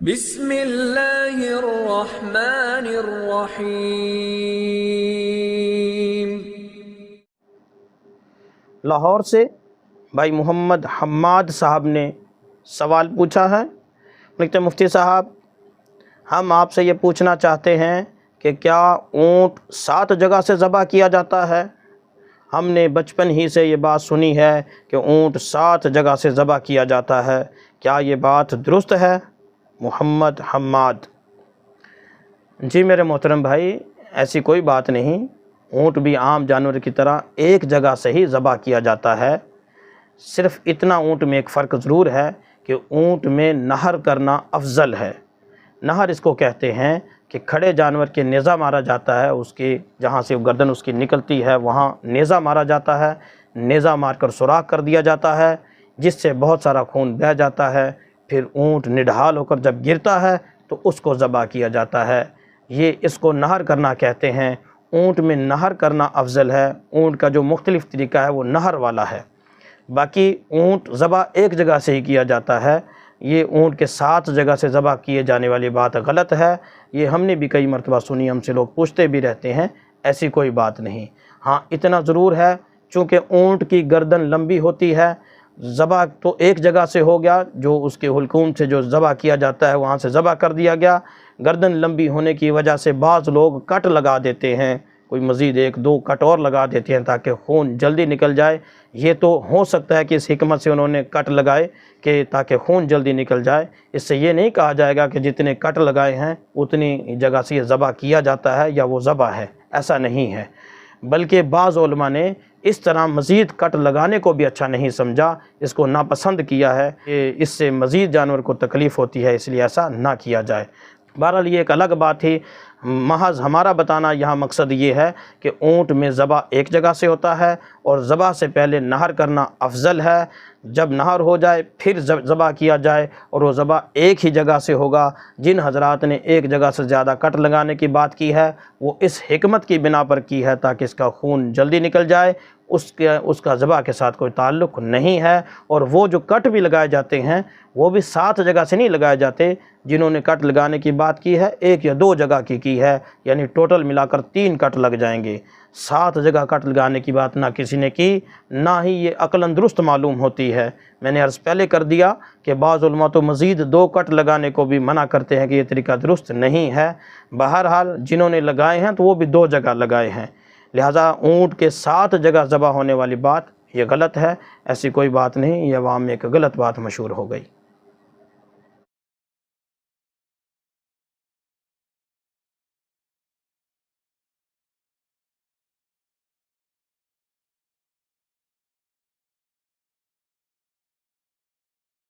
بسم اللہ الرحمن الرحیم۔ لاہور سے بھائی محمد حماد صاحب نے سوال پوچھا ہے۔ لکھتے ہیں مفتی صاحب، ہم آپ سے یہ پوچھنا چاہتے ہیں کہ کیا اونٹ 7 جگہ سے ذبح کیا جاتا ہے؟ ہم نے بچپن ہی سے یہ بات سنی ہے کہ اونٹ 7 جگہ سے ذبح کیا جاتا ہے، کیا یہ بات درست ہے؟ محمد حماد: جی میرے محترم بھائی، ایسی کوئی بات نہیں۔ اونٹ بھی عام جانور کی طرح ایک جگہ سے ہی ذبح کیا جاتا ہے۔ صرف اتنا اونٹ میں ایک فرق ضرور ہے کہ اونٹ میں نہر کرنا افضل ہے۔ نہر اس کو کہتے ہیں کہ کھڑے جانور کے نیزہ مارا جاتا ہے، اس کی جہاں سے گردن اس کی نکلتی ہے وہاں نیزہ مارا جاتا ہے، نیزہ مار کر سوراخ کر دیا جاتا ہے جس سے بہت سارا خون بہہ جاتا ہے، پھر اونٹ نڈھال ہو کر جب گرتا ہے تو اس کو ذبح کیا جاتا ہے۔ یہ اس کو نہر کرنا کہتے ہیں۔ اونٹ میں نہر کرنا افضل ہے۔ اونٹ کا جو مختلف طریقہ ہے وہ نہر والا ہے۔ باقی اونٹ ذبح ایک جگہ سے ہی کیا جاتا ہے۔ یہ اونٹ کے 7 جگہ سے ذبح کیے جانے والی بات غلط ہے۔ یہ ہم نے بھی کئی مرتبہ سنی، ہم سے لوگ پوچھتے بھی رہتے ہیں، ایسی کوئی بات نہیں۔ ہاں اتنا ضرور ہے، چونکہ اونٹ کی گردن لمبی ہوتی ہے، ذبح تو ایک جگہ سے ہو گیا، جو اس کے حلقوم سے جو ذبح کیا جاتا ہے وہاں سے ذبح کر دیا گیا۔ گردن لمبی ہونے کی وجہ سے بعض لوگ کٹ لگا دیتے ہیں، کوئی مزید 1-2 کٹ اور لگا دیتے ہیں تاکہ خون جلدی نکل جائے۔ یہ تو ہو سکتا ہے کہ اس حکمت سے انہوں نے کٹ لگائے کہ تاکہ خون جلدی نکل جائے۔ اس سے یہ نہیں کہا جائے گا کہ جتنے کٹ لگائے ہیں اتنی جگہ سے یہ ذبح کیا جاتا ہے یا وہ ذبح ہے، ایسا نہیں ہے۔ بلکہ بعض علماء نے اس طرح مزید کٹ لگانے کو بھی اچھا نہیں سمجھا، اس کو ناپسند کیا ہے کہ اس سے مزید جانور کو تکلیف ہوتی ہے، اس لیے ایسا نہ کیا جائے۔ بہرحال یہ ایک الگ بات تھی، محض ہمارا بتانا یہاں مقصد یہ ہے کہ اونٹ میں ذبح ایک جگہ سے ہوتا ہے اور ذبح سے پہلے نہر کرنا افضل ہے۔ جب نہر ہو جائے پھر ذبح کیا جائے، اور وہ ذبح ایک ہی جگہ سے ہوگا۔ جن حضرات نے ایک جگہ سے زیادہ کٹ لگانے کی بات کی ہے وہ اس حکمت کی بنا پر کی ہے تاکہ اس کا خون جلدی نکل جائے، اس کا ذبح کے ساتھ کوئی تعلق نہیں ہے۔ اور وہ جو کٹ بھی لگائے جاتے ہیں وہ بھی 7 جگہ سے نہیں لگائے جاتے۔ جنہوں نے کٹ لگانے کی بات کی ہے 1 یا 2 جگہ کی ہے، یعنی ٹوٹل ملا کر 3 کٹ لگ جائیں گے۔ 7 جگہ کٹ لگانے کی بات نہ کسی نے کی، نہ ہی یہ عقلاً درست معلوم ہوتی ہے۔ میں نے عرض پہلے کر دیا کہ بعض علماء تو مزید 2 کٹ لگانے کو بھی منع کرتے ہیں کہ یہ طریقہ درست نہیں ہے۔ بہرحال جنہوں نے لگائے ہیں تو وہ بھی 2 جگہ لگائے ہیں، لہٰذا اونٹ کے 7 جگہ ذبح ہونے والی بات یہ غلط ہے، ایسی کوئی بات نہیں، یہ عوام میں ایک غلط بات مشہور ہو گئی۔